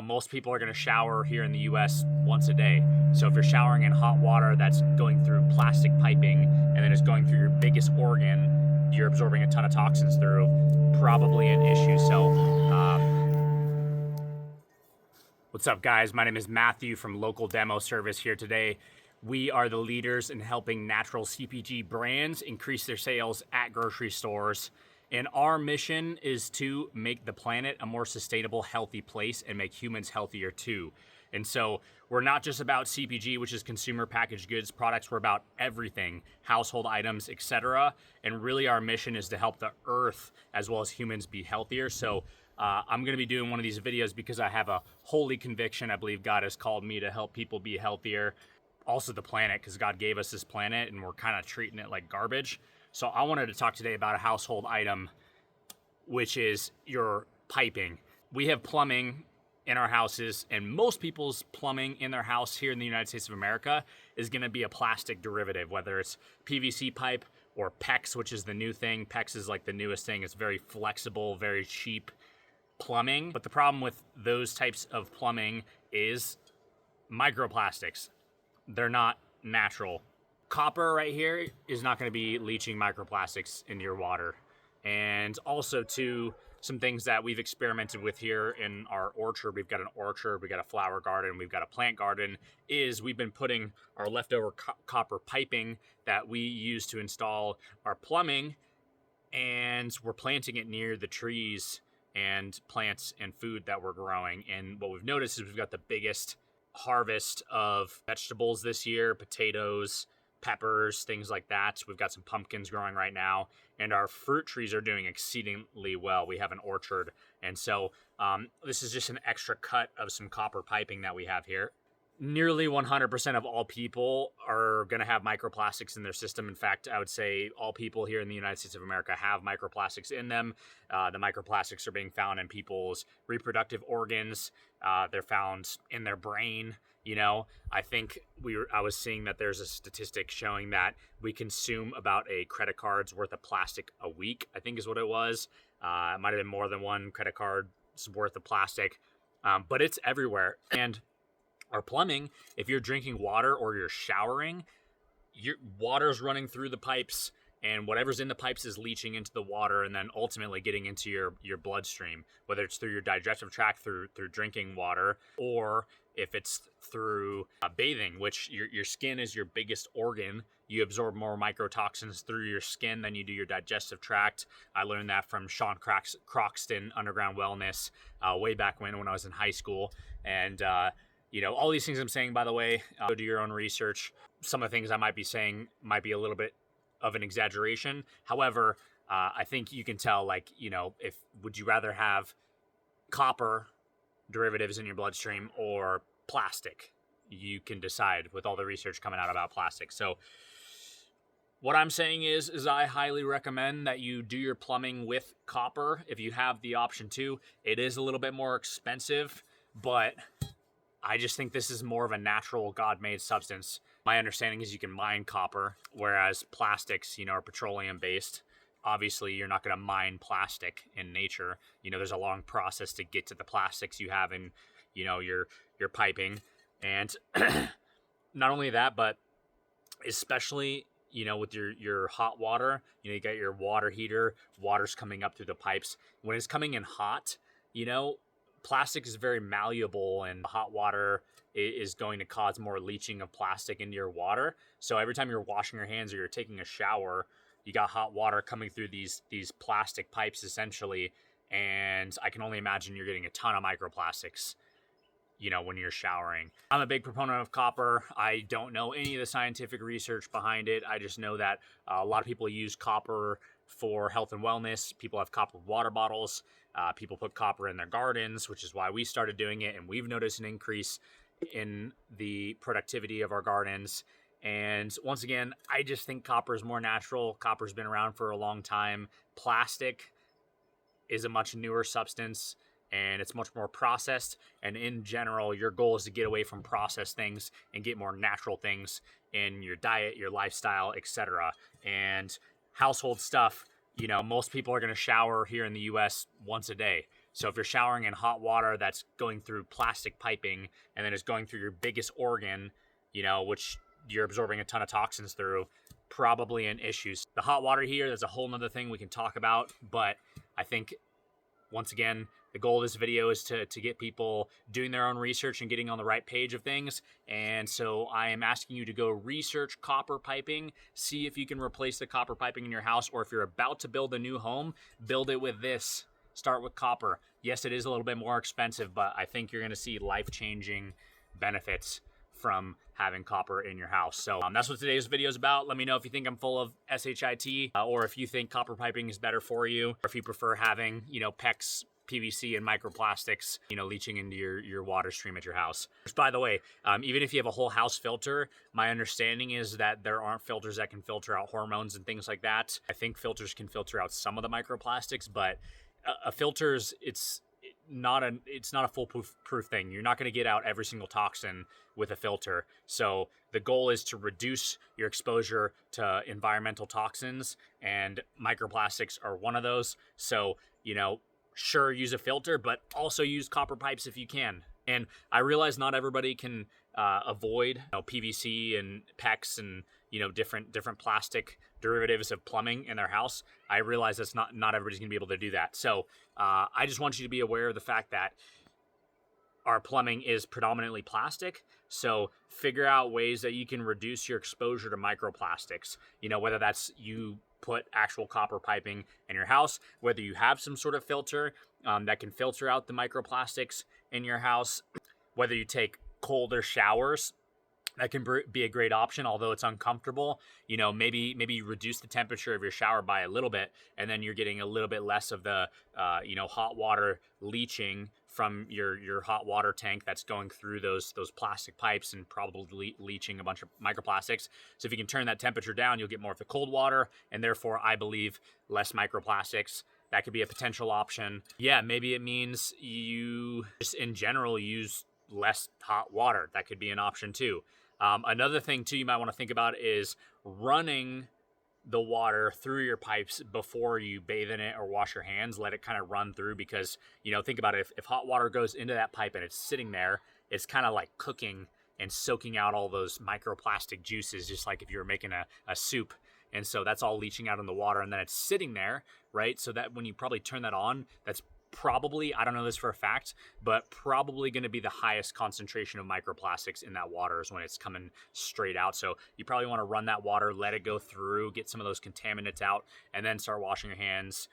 Most people are going to shower here in the US once a day. So if you're showering in hot water that's going through plastic piping and then it's going through your biggest organ, you're absorbing a ton of toxins through, probably an issue. What's up, guys? My name is Matthew from Local Demo Service here today. We are the leaders in helping natural CPG brands increase their sales at grocery stores. And our mission is to make the planet a more sustainable, healthy place and make humans healthier too. And so we're not just about CPG, which is consumer packaged goods products. We're about everything, household items, etc. And really our mission is to help the earth as well as humans be healthier. So I'm going to be doing one of these videos because I have a holy conviction. I believe God has called me to help people be healthier. Also the planet, because God gave us this planet and we're kind of treating it like garbage. So I wanted to talk today about a household item, which is your piping. We have plumbing in our houses, and most people's plumbing in their house here in the United States of America is going to be a plastic derivative, whether it's PVC pipe or PEX, which is the new thing. PEX is like the newest thing. It's very flexible, very cheap plumbing. But the problem with those types of plumbing is microplastics. They're not natural. Copper right here is not going to be leaching microplastics into your water. And also too, some things that we've experimented with here in our orchard, we've got an orchard, we've got a flower garden, we've got a plant garden, is we've been putting our leftover copper piping that we use to install our plumbing, and we're planting it near the trees and plants and food that we're growing. And what we've noticed is we've got the biggest harvest of vegetables this year, potatoes, peppers, things like that. We've got some pumpkins growing right now, and our fruit trees are doing exceedingly well. We have an orchard, and so this is just an extra cut of some copper piping that we have here. Nearly 100% of all people are going to have microplastics in their system. In fact, I would say all people here in the United States of America have microplastics in them. The microplastics are being found in people's reproductive organs. They're found in their brain. You know, I think I was seeing that there's a statistic showing that we consume about a credit card's worth of plastic a week, I think is what it was. It might have been more than one credit card's worth of plastic, but it's everywhere. And our plumbing, if you're drinking water or you're showering, your water's running through the pipes, and whatever's in the pipes is leaching into the water and then ultimately getting into your bloodstream, whether it's through your digestive tract, through drinking water, or if it's through bathing, which your skin is your biggest organ. You absorb more microtoxins through your skin than you do your digestive tract. I learned that from Sean Croxton, Underground Wellness, way back when I was in high school. And you know, all these things I'm saying, by the way, go do your own research. Some of the things I might be saying might be a little bit of an exaggeration. However, I think you can tell, like, you know, would you rather have copper derivatives in your bloodstream or plastic? You can decide with all the research coming out about plastic. So what I'm saying is I highly recommend that you do your plumbing with copper if you have the option to. It is a little bit more expensive, but I just think this is more of a natural God-made substance. My understanding is you can mine copper, whereas plastics, you know, are petroleum-based. Obviously, you're not going to mine plastic in nature. You know, there's a long process to get to the plastics you have in, you know, your piping. And not only that, but especially, you know, with your hot water, you know, you got your water heater, water's coming up through the pipes. When it's coming in hot, you know, plastic is very malleable, and hot water is going to cause more leaching of plastic into your water. So every time you're washing your hands or you're taking a shower, you got hot water coming through these plastic pipes essentially, and I can only imagine you're getting a ton of microplastics, you know, when you're showering. I'm a big proponent of copper. I don't know any of the scientific research behind it. I just know that a lot of people use copper for health and wellness. People have copper water bottles. People put copper in their gardens, which is why we started doing it. And we've noticed an increase in the productivity of our gardens. And once again, I just think copper is more natural. Copper's been around for a long time. Plastic is a much newer substance, and it's much more processed. And in general, your goal is to get away from processed things and get more natural things in your diet, your lifestyle, etc. And household stuff, you know, most people are going to shower here in the US once a day. So if you're showering in hot water that's going through plastic piping and then is going through your biggest organ, which you're absorbing a ton of toxins through, probably an issue. The hot water here, there's a whole nother thing we can talk about, but I think, once again, the goal of this video is to get people doing their own research and getting on the right page of things. And so I am asking you to go research copper piping, see if you can replace the copper piping in your house, or if you're about to build a new home, build it with this. Start with copper. Yes, it is a little bit more expensive, but I think you're going to see life-changing benefits from having copper in your house. So that's what today's video is about. Let me know if you think I'm full of SHIT, or if you think copper piping is better for you, or if you prefer having, PEX, PVC, and microplastics, leaching into your water stream at your house. Which, by the way, even if you have a whole house filter, my understanding is that there aren't filters that can filter out hormones and things like that. I think filters can filter out some of the microplastics, but a filter's, it's not a foolproof thing. You're not going to get out every single toxin with a filter. So the goal is to reduce your exposure to environmental toxins, and microplastics are one of those. So, sure, use a filter, but also use copper pipes if you can. And I realize not everybody can avoid PVC and PEX and different plastic derivatives of plumbing in their house. I realize that's not everybody's gonna be able to do that. So I just want you to be aware of the fact that our plumbing is predominantly plastic. So figure out ways that you can reduce your exposure to microplastics. Whether that's you put actual copper piping in your house, whether you have some sort of filter that can filter out the microplastics in your house, whether you take colder showers. That can be a great option, although it's uncomfortable. Maybe you reduce the temperature of your shower by a little bit, and then you're getting a little bit less of the, hot water leaching from your hot water tank that's going through those plastic pipes and probably leaching a bunch of microplastics. So if you can turn that temperature down, you'll get more of the cold water, and therefore, I believe, less microplastics. That could be a potential option. Yeah, maybe it means you just in general use less hot water. That could be an option too. Another thing too you might want to think about is running the water through your pipes before you bathe in it or wash your hands. Let it kind of run through, because think about it, if hot water goes into that pipe and it's sitting there, it's kind of like cooking and soaking out all those microplastic juices, just like if you were making a soup. And so that's all leaching out in the water, and then it's sitting there, right? So that when you probably turn that on, that's probably, I don't know this for a fact, but probably going to be the highest concentration of microplastics in that water is when it's coming straight out. So you probably want to run that water, let it go through, get some of those contaminants out, and then start washing your hands,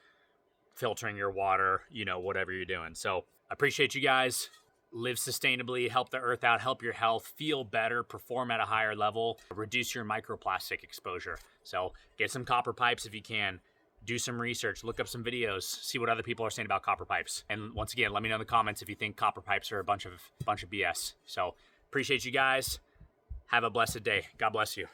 filtering your water, whatever you're doing. So I appreciate you guys. Live sustainably, help the earth out, help your health, feel better, perform at a higher level, reduce your microplastic exposure. So get some copper pipes if you can. Do some research, look up some videos, see what other people are saying about copper pipes. And once again, let me know in the comments if you think copper pipes are a bunch of BS. So appreciate you guys. Have a blessed day. God bless you.